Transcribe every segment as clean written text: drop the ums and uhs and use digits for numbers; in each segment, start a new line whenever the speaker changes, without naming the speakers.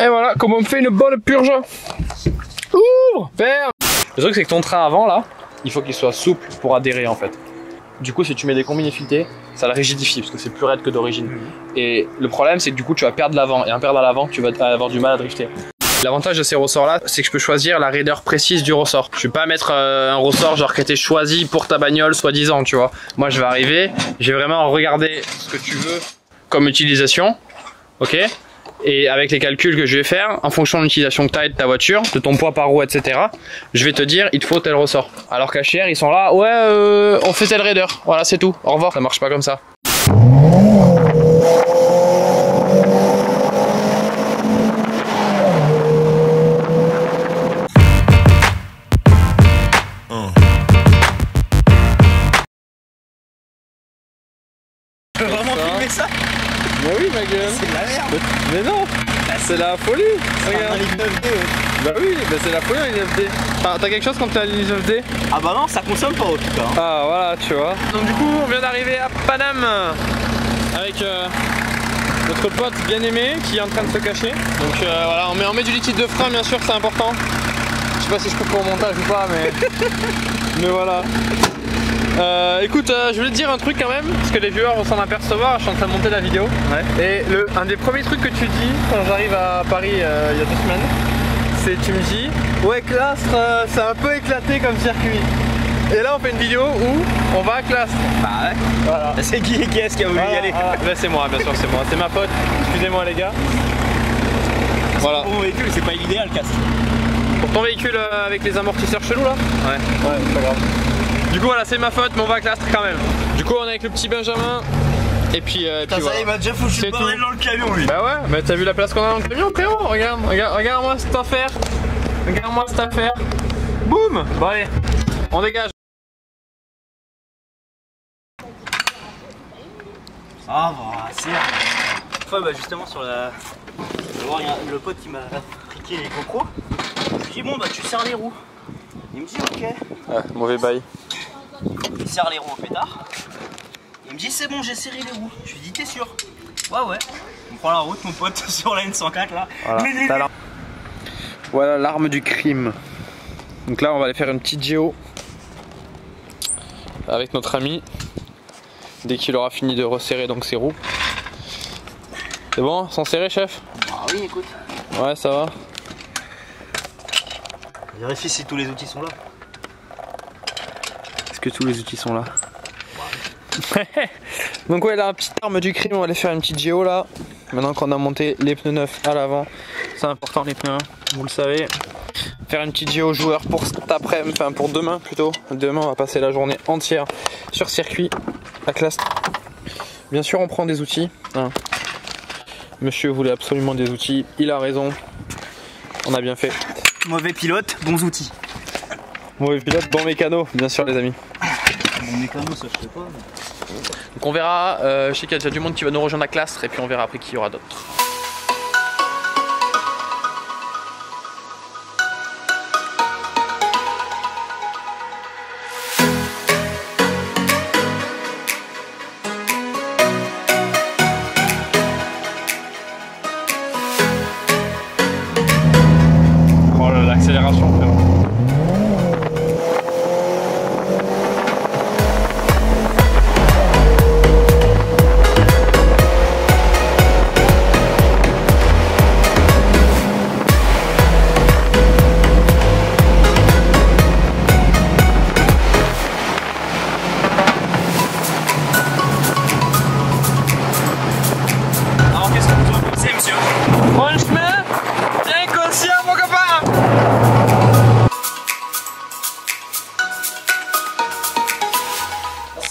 Et voilà, comme on fait une bonne purge. Ouvre, ferme. Le truc c'est que ton train avant là, il faut qu'il soit souple pour adhérer en fait. Du coup si tu mets des combinés filetés, ça le rigidifie parce que c'est plus raide que d'origine. Et le problème c'est que du coup tu vas perdre l'avant et en perdant l'avant tu vas avoir du mal à drifter. L'avantage de ces ressorts là, c'est que je peux choisir la raideur précise du ressort. Je vais pas mettre un ressort genre qui a été choisi pour ta bagnole soi-disant, tu vois. Moi je vais arriver, je vais vraiment regarder ce que tu veux comme utilisation, ok. Et avec les calculs que je vais faire, en fonction de l'utilisation que tu as de ta voiture, de ton poids par roue, etc., je vais te dire, il te faut tel ressort. Alors qu'à HR, ils sont là, ouais, on fait telle raideur. Voilà, c'est tout. Au revoir. Ça marche pas comme ça.
Tu peux vraiment filmer ça?
Bah oui, ma gueule.
C'est de la merde.
Mais non, c'est la folie. Regarde. Bah oui, bah c'est la folie en ligne FD. T'as quelque chose contre la ligne FD?
Ah bah non, ça consomme pas en tout cas.
Ah voilà, tu vois. Donc du coup, on vient d'arriver à Paname avec notre pote bien aimé qui est en train de se cacher. Donc voilà, on met du liquide de frein, bien sûr, c'est important. Je sais pas si je coupe pour le montage ou pas, mais mais voilà. Écoute, je voulais te dire un truc quand même, parce que les viewers vont s'en apercevoir, je suis en train de monter la vidéo. Ouais. Et un des premiers trucs que tu dis quand j'arrive à Paris il y a 2 semaines, c'est tu me dis, ouais Clastres, c'est un peu éclaté comme circuit. Et là on fait une vidéo où on va à Clastres.
Bah ouais. Voilà. C'est qui est-ce qui a voulu y aller?
Bah, c'est moi, bien sûr, c'est moi. C'est ma pote, excusez-moi les gars. Voilà.
Pour mon véhicule, c'est pas l'idéal, Castres.
Pour ton véhicule avec les amortisseurs chelous là? Ouais. Ouais, c'est pas grave. Du coup voilà, c'est ma faute, mais on va à Clastres quand même. Du coup on est avec le petit Benjamin. Et puis,
ça
voilà.
il m'a déjà foutu le bordel dans le camion lui.
Bah ouais, mais t'as vu la place qu'on a dans le camion frérot? Regarde-moi cette affaire. Regarde-moi cette affaire. Boum. Bon allez, on dégage.
Ah bah c'est une fois bah justement sur la... Je vais voir, il y a le pote qui m'a friqué les cocos. Je lui dis bon bah tu serres les roues. Il me dit ok.
Ouais, mauvais bail.
Il serre les roues au pétard. Il me dit c'est bon j'ai serré les roues. Je lui dis t'es sûr? Ouais. On prend la route mon pote sur la N104 là.
Voilà l'arme du crime. Donc là on va aller faire une petite géo avec notre ami dès qu'il aura fini de resserrer donc ses roues. C'est bon, sans serrer chef?
Ah oui écoute.
Ouais ça va.
Vérifie si tous les outils sont là.
Est-ce que tous les outils sont là? Donc ouais, là, petite arme du crime, on va aller faire une petite géo là. Maintenant qu'on a monté les pneus neufs à l'avant, c'est important les pneus, vous le savez. Faire une petite géo joueur pour cet après-midi, enfin pour demain plutôt. Demain on va passer la journée entière sur circuit à Clastres. Bien sûr on prend des outils. Hein. Monsieur voulait absolument des outils, il a raison. On a bien fait.
Mauvais pilote, bons outils.
Mauvais pilote, bon mécano, bien sûr les amis.
Bon mécano ça je sais pas.
Donc on verra, je sais qu'il y a déjà du monde qui va nous rejoindre à Clastres et puis on verra après qui y aura d'autres. Oh l'accélération frérot.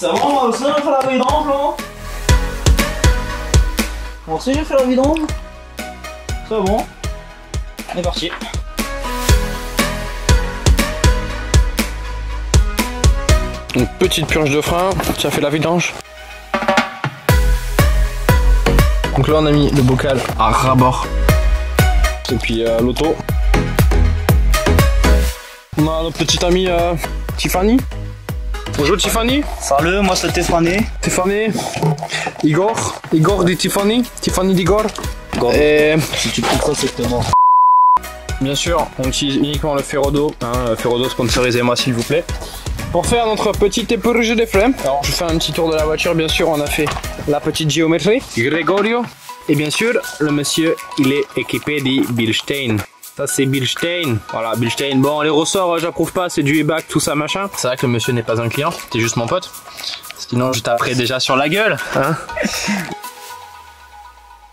C'est vraiment aussi bien faire la vidange là. On sait déjà faire la vidange. C'est bon. On est parti.
Une petite purge de frein, tu as fait la vidange. Donc là on a mis le bocal à ras-bord. Et puis l'auto. On a notre petite amie Tiffany. Bonjour Tiffany.
Salut, moi c'est Tiffany.
Tiffany. Igor. Igor de Tiffany. Tiffany d'Igor. Et
si tu prends ça, c'est que t'es mort.
bien sûr, on utilise uniquement le Ferodo. Hein, Ferodo, sponsorisez-moi s'il vous plaît. Pour faire notre petite épurge des flemmes. Alors, je fais un petit tour de la voiture, bien sûr, on a fait la petite géométrie. Gregorio. Et bien sûr, le monsieur, il est équipé de Bilstein. Ça, c'est Bilstein. Voilà, Bilstein. Bon, les ressorts, j'approuve pas, c'est du e-back, tout ça, machin. C'est vrai que le monsieur n'est pas un client, t'es juste mon pote. Sinon, je taperai déjà sur la gueule. Hein.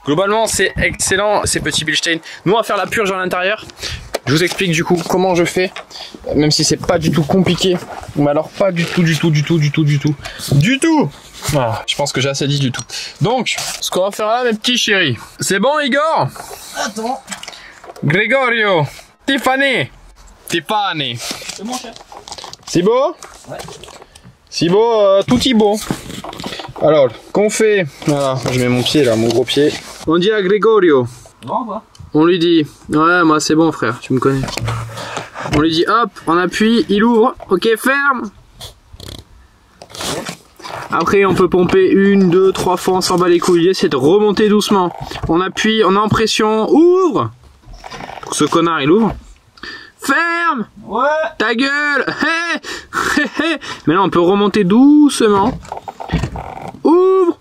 Globalement, c'est excellent, ces petits Bilstein. Nous, on va faire la purge à l'intérieur. Je vous explique du coup comment je fais, même si c'est pas du tout compliqué. Mais alors pas du tout. Voilà, je pense que j'ai assez dit du tout. Donc, ce qu'on va faire là, mes petits chéris. C'est bon, Igor?
Attends.
Gregorio. Tiffany.
C'est mon chef.
C'est beau?
Ouais.
C'est beau, tout y beau. Alors, qu'on fait? Voilà, je mets mon pied là, mon gros pied. On dit à Gregorio.
Bon, va.
On lui dit, ouais, moi c'est bon frère, tu me connais. On lui dit, hop, on appuie, il ouvre, ok, ferme. Après, on peut pomper 1, 2, 3 fois, on s'en bat les couilles, c'est de remonter doucement. On appuie, on est en pression, ouvre. Ce connard, il ouvre. Ferme.
Ouais.
Ta gueule. Mais là, on peut remonter doucement. Ouvre.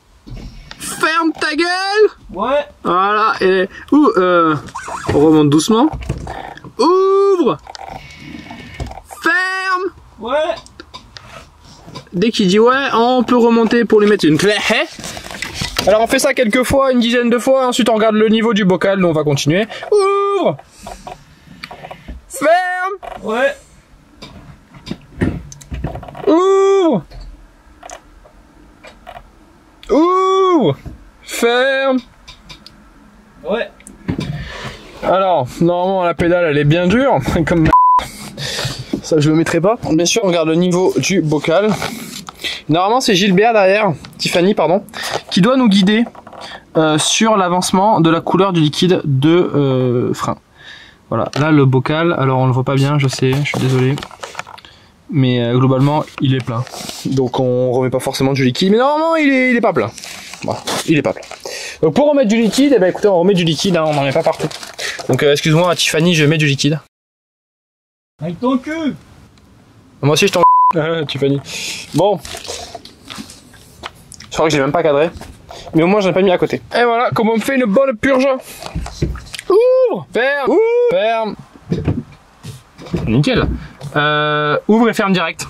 Ferme ta gueule.
Ouais.
Voilà, et on remonte doucement. Ouvre. Ferme.
Ouais.
Dès qu'il dit ouais, on peut remonter pour lui mettre une clé. Alors on fait ça quelques fois, une dizaine de fois, ensuite on regarde le niveau du bocal, donc on va continuer. Ouvre. Ferme.
Ouais.
Ouvre. Ouvre. Ferme.
Ouais.
Alors, normalement la pédale elle est bien dure, comme ça je le mettrai pas. Bien sûr on regarde le niveau du bocal. Normalement c'est Gilbert derrière, Tiffany pardon, qui doit nous guider sur l'avancement de la couleur du liquide de frein. Voilà, là le bocal, alors on le voit pas bien, je sais, je suis désolé. Mais globalement il est plein. Donc on remet pas forcément du liquide, mais normalement il est pas plein. Voilà, il est pas plein. Donc pour remettre du liquide, eh ben écoutez, on remet du liquide, hein, on n'en met pas partout. Donc excuse-moi Tiffany, je mets du liquide.
Avec ton cul.
Moi aussi je t'en Tiffany. Bon. Je crois que je l'ai même pas cadré. Mais au moins j'en ai pas mis à côté. Et voilà, comme on fait une bonne purge. Ouvre, ferme, ouvre, ferme. Nickel. Ouvre et ferme direct.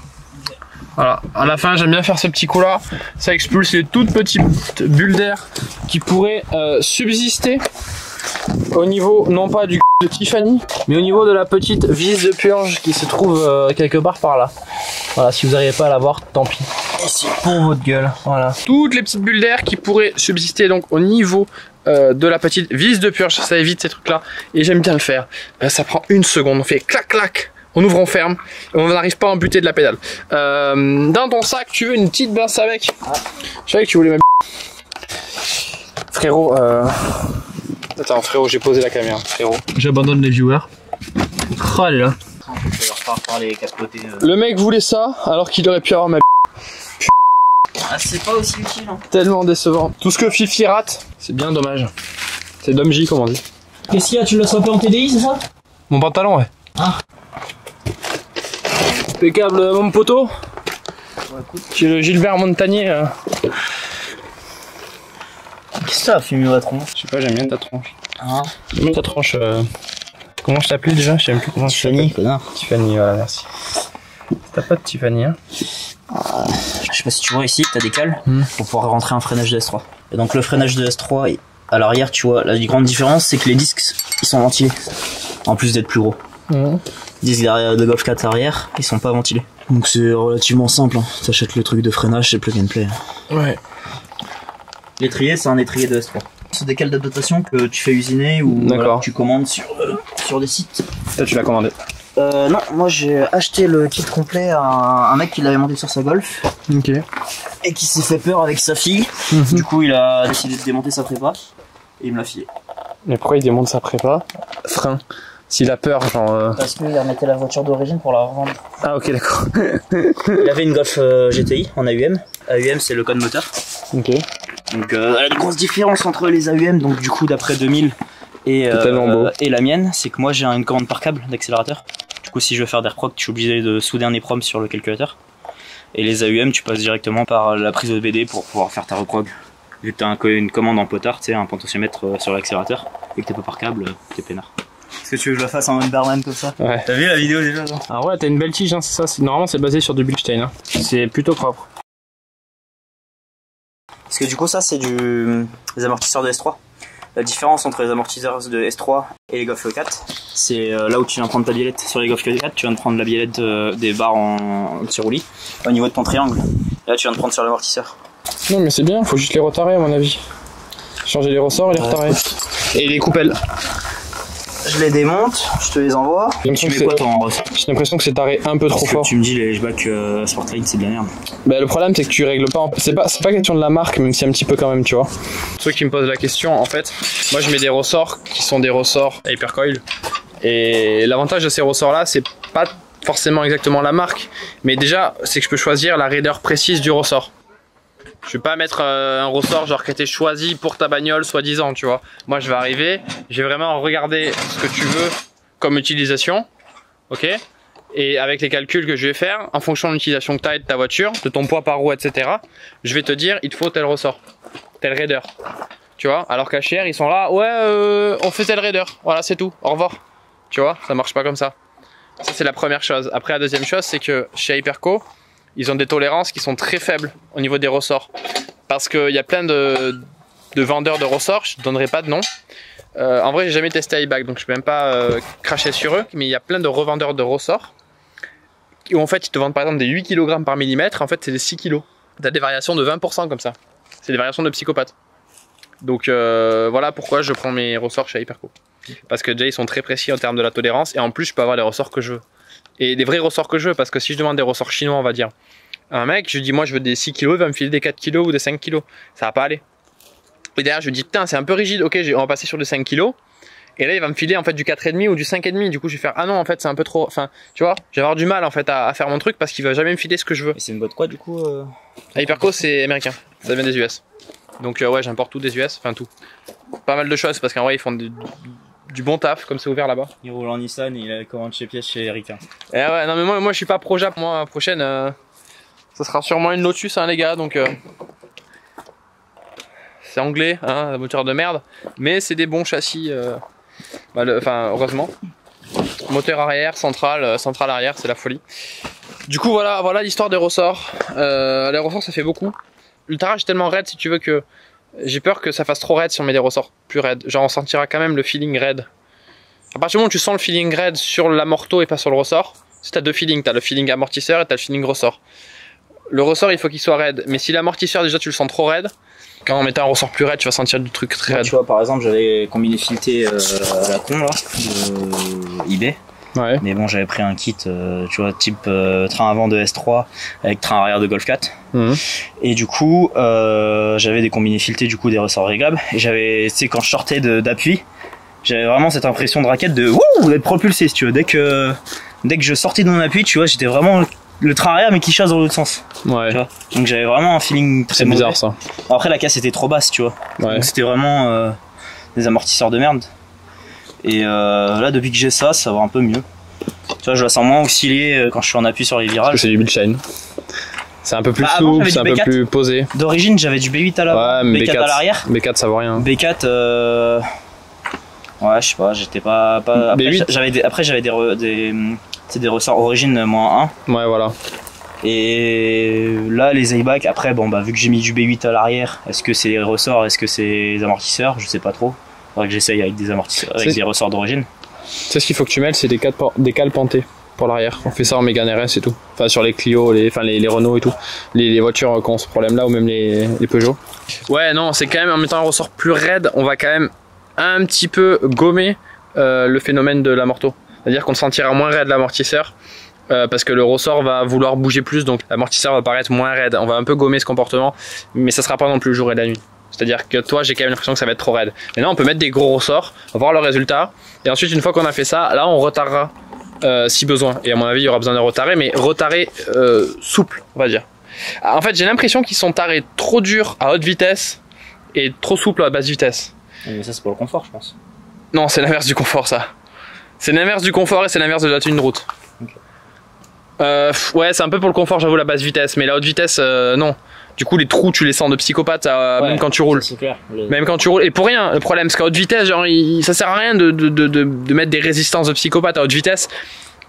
Voilà, à la fin j'aime bien faire ce petit coup là, ça expulse les toutes petites bulles d'air qui pourraient subsister au niveau, non pas du de Tiffany, mais au niveau de la petite vis de purge qui se trouve quelque part par là. Voilà, si vous n'arrivez pas à la voir, tant pis. Ici, pour votre gueule, voilà. Toutes les petites bulles d'air qui pourraient subsister donc au niveau de la petite vis de purge, ça évite ces trucs là, et j'aime bien le faire. Ça prend 1 seconde, on fait clac clac. On ouvre, on ferme, et on n'arrive pas à embuter de la pédale. Dans ton sac, tu veux une petite pince avec? Je savais que tu voulais ma frérot, attends frérot, j'ai posé la caméra, frérot. J'abandonne les viewers. Oh, elle est là. Le mec voulait ça, alors qu'il aurait pu avoir ma
Ah, c'est pas aussi utile, hein.
Tellement décevant. Tout ce que Fifi rate, c'est bien dommage. C'est Dom J, comme on dit.
Qu'est-ce qu'il y a? Tu l'as swappé en TDI, c'est ça?
Mon pantalon, ouais.
Ah.
Impeccable, mon poteau.
Ouais, écoute.
Qui est le Gilbert Montagnier.
Qu'est-ce que ça a fumé la tronche?
Je sais pas, j'aime bien ta tronche.
Ah.
J'aime bien ta tronche. Comment je t'appelle déjà? Je sais même plus comment.
Tiffany, connard.
Tiffany, voilà, merci. T'as pas de Tiffany, hein?
Je sais pas si tu vois ici, t'as des cales pour pouvoir rentrer un freinage de S3. Et donc le freinage de S3, à l'arrière, tu vois, la grande différence, c'est que les disques, ils sont ventilés. En plus d'être plus gros. Les disques de Golf 4 arrière, ils sont pas ventilés. Donc c'est relativement simple, hein. T'achètes le truc de freinage, c'est plug and play.
Ouais.
L'étrier, c'est un étrier de S3. C'est des cales d'adaptation que tu fais usiner ou voilà, tu commandes sur des sites.
Toi, tu l'as commandé?
Non, moi j'ai acheté le kit complet à un mec qui l'avait monté sur sa Golf.
Ok.
Et qui s'est fait peur avec sa fille. Du coup, il a décidé de démonter sa prépa et il me l'a filé.
Mais pourquoi il démonte sa prépa? Frein. S'il a peur, genre.
Parce qu'il remettait la voiture d'origine pour la revendre.
Ah, ok, d'accord.
Il avait une Golf GTI en AUM. AUM, c'est le code moteur.
Ok.
Donc la grosse différence entre les AUM, donc du coup d'après 2000 et la mienne, c'est que moi j'ai une commande par câble d'accélérateur. Du coup si je veux faire des reprocs, je suis obligé de souder un EEPROM sur le calculateur. Et les AUM, tu passes directement par la prise OBD pour pouvoir faire ta reprog. Vu que tu as une commande en potard, tu sais, un potentiomètre sur l'accélérateur, et que t'es pas par câble, t'es peinard. Est-ce que tu veux que je le fasse en mode barman comme ça?
Ouais.
T'as vu la vidéo déjà?
Ah ouais, t'as une belle tige, hein, c'est ça. Normalement, c'est basé sur du Bilstein. Hein. C'est plutôt propre.
Parce que du coup, ça, c'est des amortisseurs de S3. La différence entre les amortisseurs de S3 et les Golf 4, c'est là où tu viens prendre ta biellette. Sur les Golf 4, tu viens de prendre la biellette des barres en anti-roulis au niveau de ton triangle. Et là, tu viens de prendre sur l'amortisseur.
Non, mais c'est bien, faut juste les retarer à mon avis. Changer les ressorts et les retarer. Et les coupelles.
Je les démonte, je te les envoie. Tu mets quoi ton ressort?
J'ai l'impression que c'est taré un peu trop fort.
Tu me dis les HBAC Sportline, c'est de la merde. Bah,
le problème, c'est que tu règles pas. C'est pas question de la marque, même si un petit peu quand même, tu vois. Ceux qui me posent la question, en fait, moi je mets des ressorts qui sont des ressorts Hypercoil. Et l'avantage de ces ressorts-là, c'est pas forcément exactement la marque, mais déjà, c'est que je peux choisir la raideur précise du ressort. Je vais pas mettre un ressort genre qui a été choisi pour ta bagnole soi-disant, tu vois. Moi je vais arriver, je vais vraiment regarder ce que tu veux comme utilisation, ok. Et avec les calculs que je vais faire, en fonction de l'utilisation que tu as de ta voiture, de ton poids par roue, etc. Je vais te dire, il te faut tel ressort, tel raideur, tu vois. Alors qu'à HR, ils sont là, ouais, on fait tel raideur, voilà c'est tout, au revoir. Tu vois, ça marche pas comme ça. Ça c'est la première chose. Après la deuxième chose, c'est que chez Hyperco, ils ont des tolérances qui sont très faibles au niveau des ressorts. Parce qu'il y a plein de vendeurs de ressorts, je ne donnerai pas de nom. En vrai, j'ai jamais testé iBag, donc je peux même pas cracher sur eux. Mais il y a plein de revendeurs de ressorts où en fait, ils te vendent par exemple des 8 kg par millimètre. En fait, c'est des 6 kg. Tu as des variations de 20% comme ça. C'est des variations de psychopathes. Donc voilà pourquoi je prends mes ressorts chez Hyperco. Parce que déjà, ils sont très précis en termes de la tolérance. Et en plus, je peux avoir les ressorts que je veux. Et des vrais ressorts que je veux, parce que si je demande des ressorts chinois, on va dire, à un mec, je lui dis, moi je veux des 6 kg, il va me filer des 4 kg ou des 5 kg. Ça va pas aller. Et derrière, je lui dis, putain, c'est un peu rigide, ok, on va passer sur des 5 kg. Et là, il va me filer en fait du 4,5 ou du 5,5. Du coup, je vais faire, ah non, en fait, c'est un peu trop. Enfin, tu vois, je vais avoir du mal en fait à faire mon truc parce qu'il va jamais me filer ce que je veux.
Et c'est une boîte quoi du coup
Hyperco, c'est américain, ça vient des US. Donc, ouais, j'importe tout des US, enfin tout. Pas mal de choses parce qu'en vrai, ils font du bon taf comme c'est ouvert là-bas.
Il roule en Nissan et il a la commande chez pièces chez Erika.
Et ouais, non mais moi je suis pas pro Jap, moi la prochaine ça sera sûrement une Lotus hein les gars, donc c'est anglais hein, la moteur de merde, mais c'est des bons châssis enfin heureusement. Moteur arrière, centrale arrière, c'est la folie. Du coup voilà l'histoire des ressorts. Les ressorts ça fait beaucoup. Le tarage est tellement raide si tu veux que j'ai peur que ça fasse trop raide si on met des ressorts plus raides. Genre on sentira quand même le feeling raide. À partir du moment où tu sens le feeling raide sur l'amorto et pas sur le ressort, si t'as deux feelings, t'as le feeling amortisseur et t'as le feeling ressort. Le ressort il faut qu'il soit raide, mais si l'amortisseur déjà tu le sens trop raide, quand on met un ressort plus raide tu vas sentir du truc très raide.
Tu vois par exemple j'avais combiné fileté à la con là, de eBay.
Ouais.
Mais bon j'avais pris un kit tu vois type train avant de S3 avec train arrière de Golf 4 et du coup j'avais des combinés filetés du coup des ressorts réglables et j'avais tu sais quand je sortais d'appui j'avais vraiment cette impression de raquette de wouh d'être propulsé si tu veux dès que je sortais de mon appui tu vois j'étais vraiment le train arrière mais qui chasse dans l'autre sens.
Ouais.
Tu vois donc j'avais vraiment un feeling très mauvais.
Bizarre ça.
Après la casse était trop basse tu vois.
Ouais.
Donc c'était vraiment des amortisseurs de merde. Et là depuis que j'ai ça va un peu mieux. Tu vois je la sens moins osciller quand je suis en appui sur les virages.
Parce que c'est du Bilstein. C'est un peu plus souple, c'est un peu plus posé.
D'origine j'avais du B8 à l'avant, B4 à l'arrière.
B4 ça vaut rien.
B4 ouais je sais pas, j'étais pas après j'avais des ressorts origine -1.
Ouais voilà.
Et là les iBack après bon bah vu que j'ai mis du B8 à l'arrière, est-ce que c'est les ressorts, est-ce que c'est les amortisseurs, je sais pas trop. Faudrait que j'essaye avec des amortisseurs, avec des ressorts d'origine.
Tu sais ce qu'il faut que tu mêles, c'est des cales pantées pour l'arrière. On fait ça en Mégane RS et tout. Enfin sur les Clio, les Renault et tout. Les voitures qui ont ce problème là ou même les Peugeot. Ouais non c'est quand même en mettant un ressort plus raide, on va quand même un petit peu gommer le phénomène de l'amorto. C'est-à-dire qu'on sentira moins raide l'amortisseur parce que le ressort va vouloir bouger plus, donc l'amortisseur va paraître moins raide. On va un peu gommer ce comportement, mais ça sera pas non plus le jour et la nuit. C'est-à-dire que toi, j'ai quand même l'impression que ça va être trop raide. Maintenant, on peut mettre des gros ressorts, voir le résultat, et ensuite, une fois qu'on a fait ça, là, on retarera si besoin. Et à mon avis, il y aura besoin de retarer, mais retarer souple, on va dire. En fait, j'ai l'impression qu'ils sont tarés trop durs à haute vitesse et trop souple à basse vitesse.
Mais ça c'est pour le confort je pense.
Non, c'est l'inverse du confort ça. C'est l'inverse du confort et c'est l'inverse de la tenue de route. Okay. Ouais, c'est un peu pour le confort, j'avoue, la basse vitesse, mais la haute vitesse, non. Du coup, les trous, tu les sens de psychopathe même quand tu roules.
C'est clair.
Même quand tu roules. Et pour rien, le problème, c'est qu'à haute vitesse, genre, ça sert à rien de mettre des résistances de psychopathe à haute vitesse.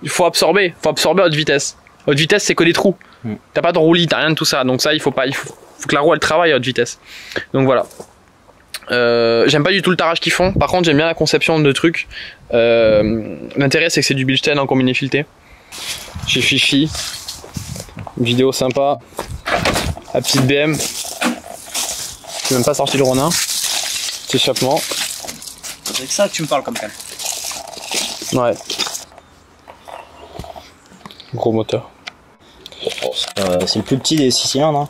Il faut absorber à haute vitesse. Haute vitesse, c'est que des trous. T'as pas de roulis, t'as rien de tout ça. Donc ça, il faut que la roue, elle travaille à haute vitesse. Donc voilà. J'aime pas du tout le tarage qu'ils font. Par contre, j'aime bien la conception de trucs. L'intérêt, c'est que c'est du Bilstein en combiné fileté. Chez Fifi. Une vidéo sympa. La petite BM. Je suis même pas sorti le Ronin. Petit échappement.
C'est avec ça que tu me parles comme calme.
Ouais. Gros moteur.
C'est le plus petit des 6 cylindres. Hein.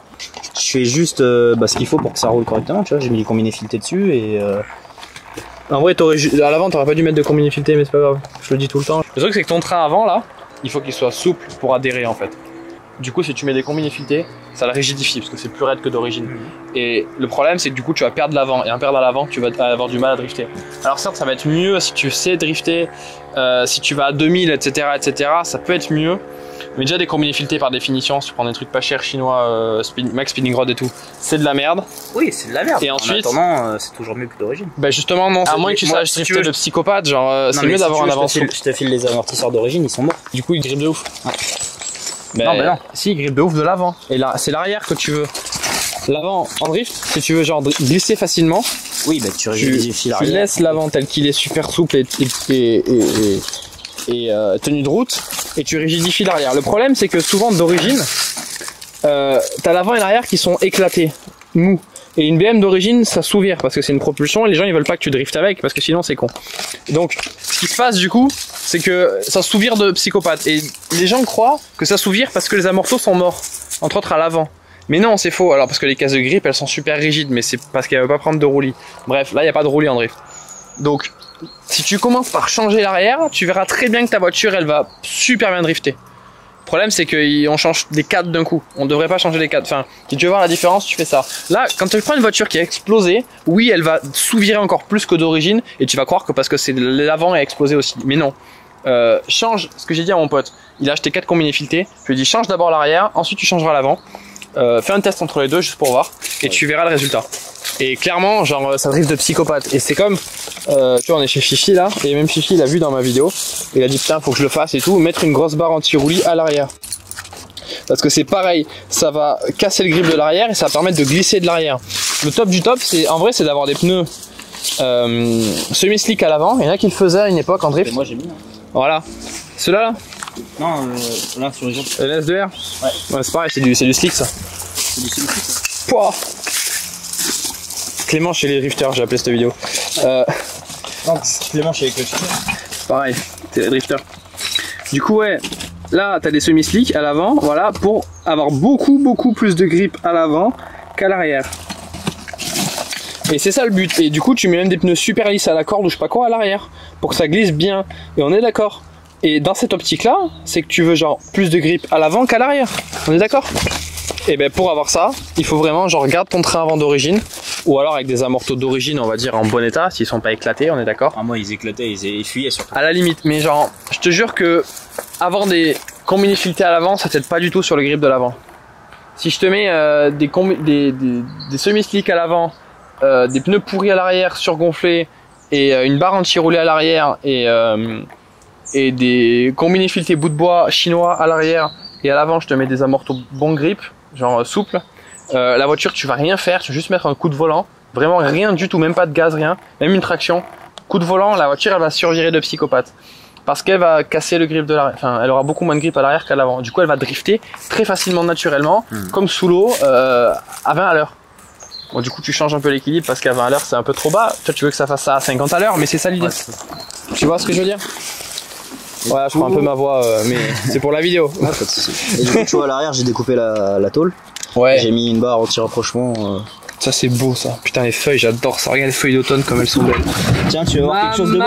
Je fais juste ce qu'il faut pour que ça roule correctement. Tu vois, j'ai mis les combinés filetés dessus et.
En vrai, à l'avant, t'aurais pas dû mettre de combiné fileté, mais c'est pas grave. Je le dis tout le temps. Le truc, c'est que ton train avant là, il faut qu'il soit souple pour adhérer en fait. Du coup, si tu mets des combinés filetés, ça le rigidifie parce que c'est plus raide que d'origine. Et le problème, c'est que du coup, tu vas perdre l'avant. Et en perdre l'avant, tu vas avoir du mal à drifter. Alors certes, ça va être mieux si tu sais drifter, si tu vas à 2000, etc., etc. Ça peut être mieux. Mais déjà, des combinés filetés par définition, si tu prends des trucs pas chers chinois, Max Spinning Rod et tout, c'est de la merde.
Oui, c'est de la merde.
Et ensuite,
c'est toujours mieux que d'origine.
Bah justement, non. À moins que tu saches drifter de psychopathe, genre, c'est mieux d'avoir un avant souple.
Je te file les amortisseurs d'origine, ils sont morts.
Du coup, ils grippent de ouf.
Ouais.
Mais non, non. Si, il grippe de ouf de l'avant. Et là, c'est l'arrière que tu veux. L'avant en drift, si tu veux genre glisser facilement.
Oui, bah tu rigidifies l'arrière.
Tu laisses l'avant tel qu'il est super souple et tenue de route, et tu rigidifies l'arrière. Le problème, c'est que souvent d'origine, t'as l'avant et l'arrière qui sont éclatés, mous. Et une BM d'origine, ça souvire parce que c'est une propulsion et les gens ils veulent pas que tu driftes avec parce que sinon c'est con. Donc, ce qui se passe du coup, c'est que ça souvire de psychopathe. Et les gens croient que ça souvire parce que les amorceaux sont morts, entre autres à l'avant. Mais non, c'est faux. Alors parce que les cases de grippe, elles sont super rigides, mais c'est parce qu'elles veulent pas prendre de roulis. Bref, là il y a pas de roulis en drift. Donc, si tu commences par changer l'arrière, tu verras très bien que ta voiture elle va super bien drifter. Le problème c'est qu'on change des cadres d'un coup. On devrait pas changer les cadres. Enfin, si tu veux voir la différence, tu fais ça. Là, quand tu prends une voiture qui a explosé, oui, elle va souvirer encore plus que d'origine, et tu vas croire que parce que c'est l'avant a explosé aussi. Mais non. Change ce que j'ai dit à mon pote. Il a acheté 4 combinés filetés. Je lui ai dit change d'abord l'arrière, ensuite tu changeras l'avant. Fais un test entre les deux juste pour voir, et tu verras le résultat. Et clairement, genre, ça drift de psychopathe. Et c'est comme, tu vois, on est chez Fifi là, et même Fifi il a vu dans ma vidéo, il a dit putain, faut que je le fasse et tout, mettre une grosse barre anti-roulis à l'arrière. Parce que c'est pareil, ça va casser le grip de l'arrière et ça va permettre de glisser de l'arrière. Le top du top, c'est en vrai, c'est d'avoir des pneus semi-slick à l'avant. Il y en a qui le faisaient à une époque en drift.
Et moi j'ai mis.
Voilà. Ceux-là là.
Non, là sur les autres.
LS2R. Ouais, c'est pareil, c'est du slick ça.
C'est du slick ça.
Pouah. Clément chez les drifters, j'ai appelé cette vidéo.
Non, Clément chez les clutchers.
Pareil, c'est les drifters. Du coup, ouais, là, t'as des semi-slick à l'avant, voilà, pour avoir beaucoup plus de grip à l'avant qu'à l'arrière. Et c'est ça le but. Et du coup, tu mets même des pneus super lisses à la corde ou je sais pas quoi à l'arrière, pour que ça glisse bien. Et on est d'accord. Et dans cette optique-là, c'est que tu veux genre plus de grip à l'avant qu'à l'arrière. On est d'accord? Et ben pour avoir ça, il faut vraiment genre garde ton train avant d'origine, ou alors avec des amortos d'origine, on va dire en bon état, s'ils sont pas éclatés, on est d'accord?
Ah moi ils éclataient, ils fuyaient surtout.
À la limite, mais genre, je te jure que avoir des combinés filetés à l'avant, ça t'aide pas du tout sur le grip de l'avant. Si je te mets des semi-slicks à l'avant, des pneus pourris à l'arrière, surgonflés, et une barre anti-roulée à l'arrière, et des combinés filetés bout de bois chinois à l'arrière, et à l'avant je te mets des amortos bon grip, genre souple, la voiture tu vas rien faire, tu vas juste mettre un coup de volant, vraiment rien du tout, même pas de gaz, rien, même une traction, coup de volant, la voiture elle va survirer de psychopathe. Parce qu'elle va casser le grip de l'arrière, enfin elle aura beaucoup moins de grip à l'arrière qu'à l'avant. Du coup elle va drifter très facilement naturellement, comme sous l'eau, à 20 à l'heure. Bon du coup tu changes un peu l'équilibre parce qu'à 20 à l'heure c'est un peu trop bas. Toi tu veux que ça fasse ça à 50 à l'heure, mais c'est ça l'idée. Ouais, tu vois ce que je veux dire? Voilà, je prends un peu ma voix, mais c'est pour la vidéo.
Ouais, pas de soucis. Et du coup tu vois à l'arrière j'ai découpé la tôle. Ouais. J'ai mis une barre anti-rapprochement.
Ça c'est beau ça. Putain les feuilles, j'adore ça. Regarde les feuilles d'automne comme elles sont belles.
Tiens, tu veux voir quelque chose de beau?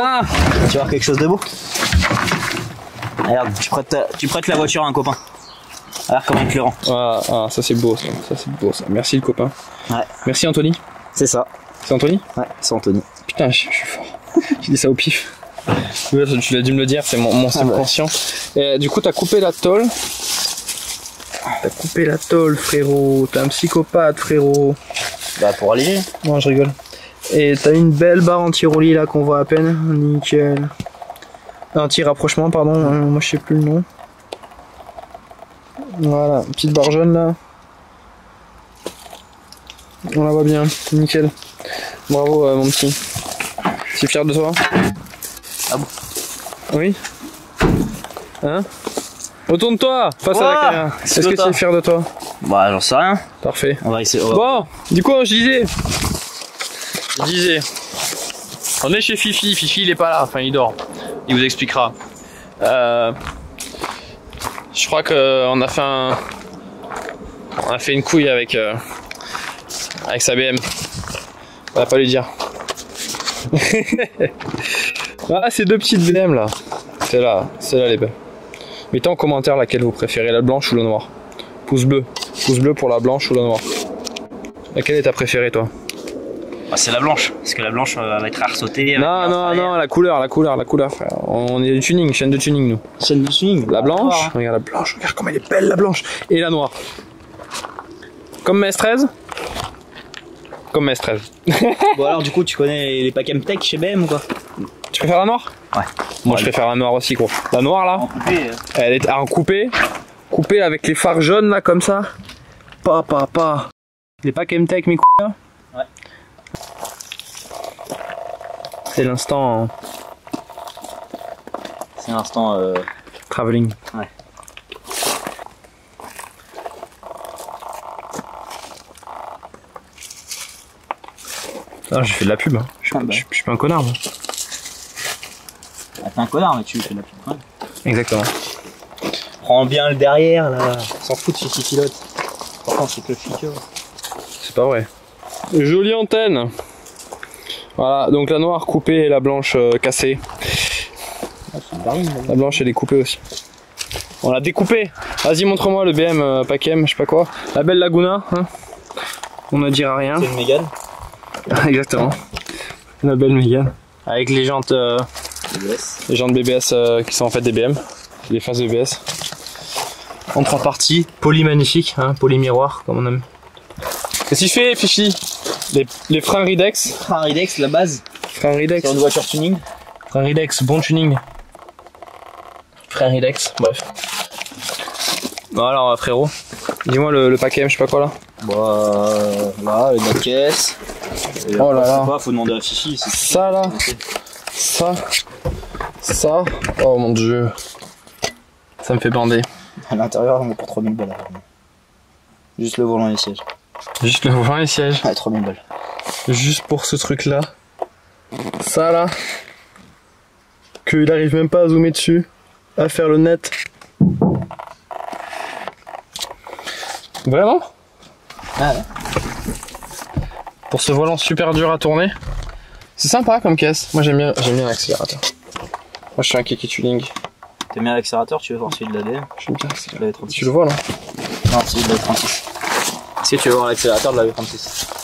Tu veux voir quelque chose de beau? Regarde, tu prêtes la voiture à un copain. Regarde comment il te le rend.
Ah, ça c'est beau ça. Ça c'est beau ça. Merci le copain.
Ouais.
Merci Anthony.
C'est ça.
C'est Anthony?
Ouais, c'est Anthony.
Putain, je suis fort. J'ai dit ça au pif. Ouais, tu l'as dû me le dire, c'est mon subconscient. Et du coup, t'as coupé la tôle. T'as coupé la tôle, frérot. T'es un psychopathe, frérot.
Bah, pour alléger.
Non, je rigole. Et t'as une belle barre anti-roulis là qu'on voit à peine. Nickel. Anti-rapprochement, pardon. Moi, je sais plus le nom. Voilà, une petite barre jaune là. On la voit bien. Nickel. Bravo, mon petit. Tu es fier de toi?
Ah bon?
Oui. Hein? Retourne-toi face à la caméra. Est-ce que tu es fier de toi?
Bah, j'en sais rien.
Parfait.
On va essayer.
Bon, du coup, je disais. On est chez Fifi. Fifi, il est pas là. Enfin, il dort. Il vous expliquera. Je crois qu'on a fait une couille avec sa BM. On va pas lui dire. Ah, ces deux petites BM là. C'est là les belles. Mettez en commentaire laquelle vous préférez, la blanche ou le noir. Pouce bleu. Pouce bleu pour la blanche ou la noire. Laquelle est ta préférée, toi?
Bah, c'est la blanche, parce que la blanche va être ressauter.
Non, la couleur, frère. On est du tuning, chaîne de tuning, nous.
Chaîne de tuning.
La blanche, regarde la blanche, regarde comme elle est belle, la blanche. Et la noire. Comme Maes 13? Comme Maes 13.
Bon, alors, du coup, tu connais les packs M-Tech chez BM ou quoi?
Tu préfères la noire?
Ouais.
Moi, je préfère la noire aussi, gros. La noire, là,
En coupé.
elle est en coupé. Coupé avec les phares jaunes, là, comme ça. Pas. Les packs M-Tech, mes couilles, là.
Ouais.
C'est l'instant
C'est l'instant
travelling.
Ouais.
Ah, j'ai fait de la pub. Hein. Je suis pas un connard. Moi.
Ah, t'es un connard, mais tu fais de la pub quand même.
Exactement.
Prends bien le derrière là. On s'en fout de Fifi pilote. Pourtant, c'est que le futur.
C'est pas vrai. Jolie antenne. Voilà, donc la noire coupée et la blanche cassée. La blanche elle est coupée aussi. On l'a découpée. Vas-y, montre-moi le BM Packem, je sais pas quoi. La belle Laguna. Hein, on ne dira rien.
C'est une Mégane.
Exactement. La belle Mégane. Avec les jantes
BBS.
Les jantes BBS qui sont en fait des BM. Les faces BBS. En 3 parties. Poly magnifique, hein, poly miroir comme on aime. Qu'est-ce qu'il fait, Fifi? Les freins Ridex.
Frein Ridex, la base.
Frein Ridex.
Sur une voiture tuning.
Frein Ridex, bon tuning. Frein Ridex, bref. Bon alors frérot, dis-moi le paquet M, je sais pas quoi là.
Bah là, avec notre caisse. Et
oh là là.
Pas, faut demander à Fifi.
Ça là. Ça. Oh mon dieu. Ça me fait bander.
À l'intérieur, on est pour 3000 balles. Juste le volant et les sièges.
Juste le volant et les sièges.
Ouais, 3000 balles.
Juste pour ce truc là. Ça là. Qu'il arrive même pas à zoomer dessus. À faire le net. Vraiment?
Ah ouais.
Pour ce volant super dur à tourner. C'est sympa comme caisse. Moi j'aime bien l'accélérateur. Moi je suis un kiki tuning.
T'aimes bien l'accélérateur, tu veux voir celui de la DM?
J'aime bien l'accélérateur.
Tu
le vois là?
Non, celui de la 36. Est-ce que tu veux voir l'accélérateur de la V36?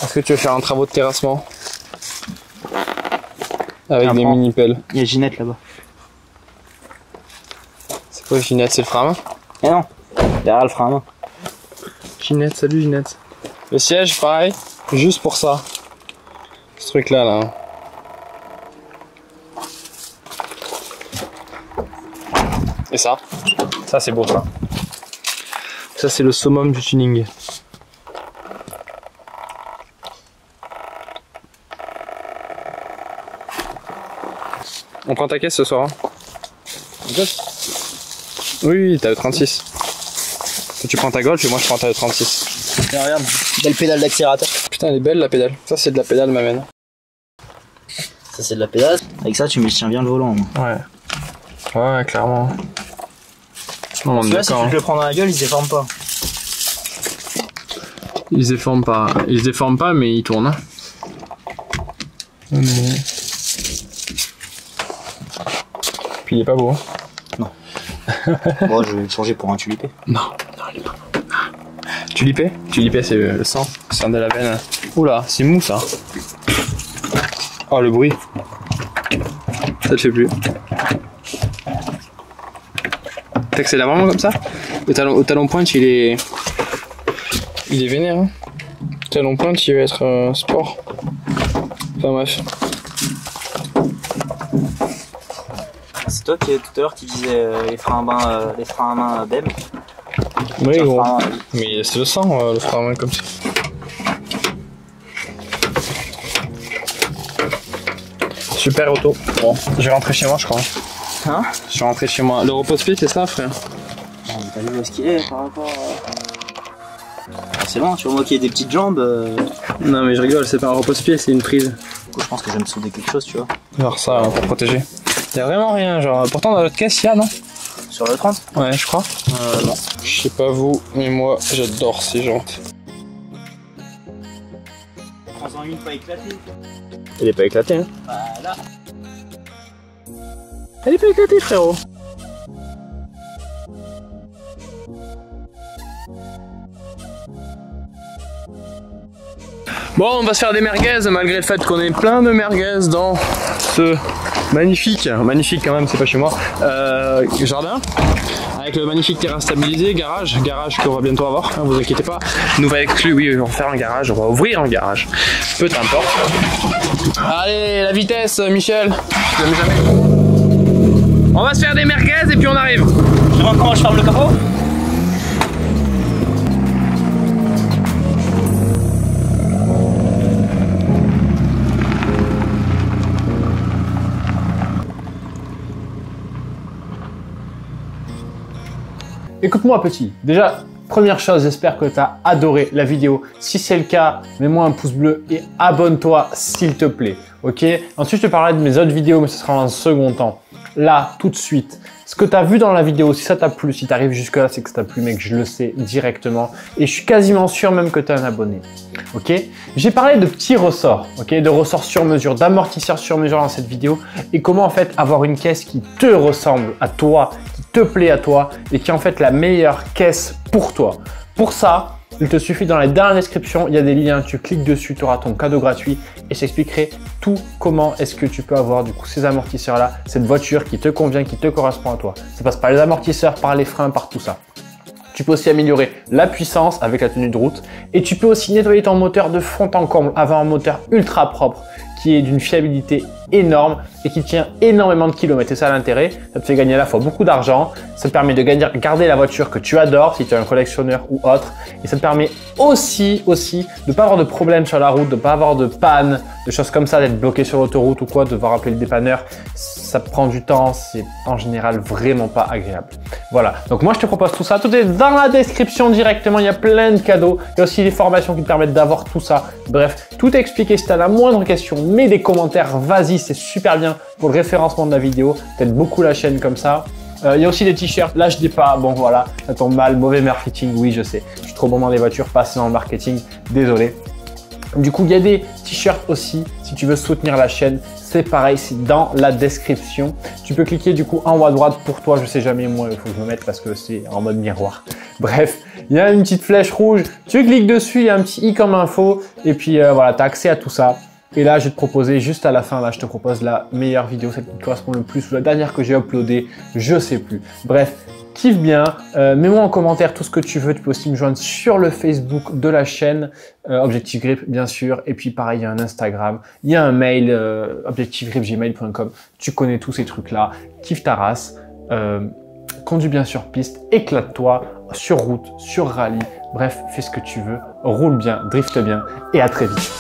Est-ce que tu veux faire un travaux de terrassement? Avec des mini pelles.
Il y a Ginette là-bas.
C'est quoi Ginette? C'est le frein à main?
Eh non, derrière le frein à main.
Ginette, salut Ginette. Le siège, pareil, juste pour ça. Ce truc là. Et ça c'est beau ça. Ça c'est le summum du tuning. On prend ta caisse ce soir. Hein. Oui, t'as le 36. Tu prends ta Golf et moi je prends ta 36.
Tiens, regarde, belle pédale d'accélérateur.
Putain, elle est belle la pédale. Ça c'est de la pédale m'amène.
Ça c'est de la pédale. Avec ça tu me tiens bien le volant.
Ouais. Ouais, clairement. Non,
Celui-là, si tu te le prends dans la gueule, il se déforme pas.
Il se déforme pas, mais il tourne. Puis il est pas beau. Hein.
Non. Bon, je vais le changer pour un tulipé.
Non, il est pas beau. Tulipé? Tulipé, c'est le sang. Sang de la veine. Oula, c'est mou ça. Oh, le bruit. Ça te fait plus. T'accélères vraiment comme ça? Au talon pointe, il est vénère. Hein. Le talon pointe, il va être sport. Enfin bref.
C'est toi qui tout à l'heure qui disais les freins à main BEM.
Oui, gros. Mais c'est le sang, le frein à main comme ça. Super auto. Bon, je vais rentrer chez moi, je crois.
Hein?
Je vais rentrer chez moi. Le repose-pied, c'est ça, frère?
T'as vu où est-ce qu'il est par rapport C'est bon, tu vois moi qui ai des petites jambes.
Non mais je rigole, c'est pas un repose-pied, c'est une prise.
Du coup, je pense que je vais me souder quelque chose, tu vois.
Genre ça, pour protéger. Y'a vraiment rien, genre. Pourtant dans notre caisse, y'a, non?
Sur le 30?
Ouais, je crois.
Non.
Je sais pas vous, mais moi, j'adore ces jantes.
Prends-en une pas éclatée.
Elle est pas éclatée, hein?
Voilà.
Elle est pas éclatée, frérot. Bon, on va se faire des merguez malgré le fait qu'on ait plein de merguez dans ce magnifique quand même, c'est pas chez moi, jardin. Avec le magnifique terrain stabilisé, garage qu'on va bientôt avoir, hein, vous inquiétez pas. Nouvelle exclue, oui, on va faire un garage, on va ouvrir un garage. Peu importe. Allez, la vitesse, Michel. Je l'aime jamais. On va se faire des merguez et puis on arrive.
Tu vois comment je ferme le capot?
Écoute-moi petit, déjà, première chose, j'espère que tu as adoré la vidéo. Si c'est le cas, mets-moi un pouce bleu et abonne-toi s'il te plaît, ok? Ensuite, je te parlerai de mes autres vidéos, mais ce sera dans un second temps. Là, tout de suite, ce que tu as vu dans la vidéo, si ça t'a plu, si tu arrives jusque là, c'est que ça t'a plu, mec, je le sais directement. Et je suis quasiment sûr même que tu es un abonné, ok? J'ai parlé de petits ressorts, ok? De ressorts sur mesure, d'amortisseurs sur mesure dans cette vidéo et comment en fait avoir une caisse qui te ressemble à toi, te plaît à toi et qui est en fait la meilleure caisse pour toi. Pour ça, il te suffit dans la dernière description, il y a des liens, tu cliques dessus, tu auras ton cadeau gratuit et je t'expliquerai tout comment est-ce que tu peux avoir du coup ces amortisseurs là, cette voiture qui te convient, qui te correspond à toi. Ça passe par les amortisseurs, par les freins, par tout ça. Tu peux aussi améliorer la puissance avec la tenue de route et tu peux aussi nettoyer ton moteur de fond en comble, avoir un moteur ultra propre qui est d'une fiabilité énorme et qui tient énormément de kilomètres. Et ça a l'intérêt, ça te fait gagner à la fois beaucoup d'argent, ça te permet de garder la voiture que tu adores si tu es un collectionneur ou autre et ça te permet aussi de ne pas avoir de problème sur la route, de ne pas avoir de panne, de choses comme ça, d'être bloqué sur l'autoroute ou quoi, de devoir appeler le dépanneur. Ça prend du temps, c'est en général vraiment pas agréable. Voilà, donc moi je te propose tout ça, tout est dans la description directement, il y a plein de cadeaux, il y a aussi des formations qui te permettent d'avoir tout ça. Bref, tout est expliqué. Si tu as la moindre question, mets des commentaires, vas-y, c'est super bien pour le référencement de la vidéo, t'aides beaucoup la chaîne comme ça. Il y a aussi des t-shirts, là je dis pas, bon voilà, ça tombe mal, mauvais marketing, oui je sais, je suis trop bon dans les voitures, pas assez dans le marketing, désolé. Du coup, il y a des t-shirts aussi, si tu veux soutenir la chaîne, c'est pareil, c'est dans la description. Tu peux cliquer du coup en haut à droite pour toi, je sais jamais, moi il faut que je me mette parce que c'est en mode miroir. Bref, il y a une petite flèche rouge, tu cliques dessus, il y a un petit i comme info et puis voilà, tu as accès à tout ça. Et là, je vais te proposer juste à la fin, là, je te propose la meilleure vidéo, celle qui te correspond le plus, ou la dernière que j'ai uploadée, je sais plus. Bref, kiffe bien, mets-moi en commentaire tout ce que tu veux, tu peux aussi me joindre sur le Facebook de la chaîne, Objectif Grip bien sûr, et puis pareil, il y a un Instagram, il y a un mail, objectifgripgmail.com, tu connais tous ces trucs-là, kiffe ta race, conduis bien sur piste, éclate-toi, sur route, sur rallye, bref, fais ce que tu veux, roule bien, drifte bien, et à très vite.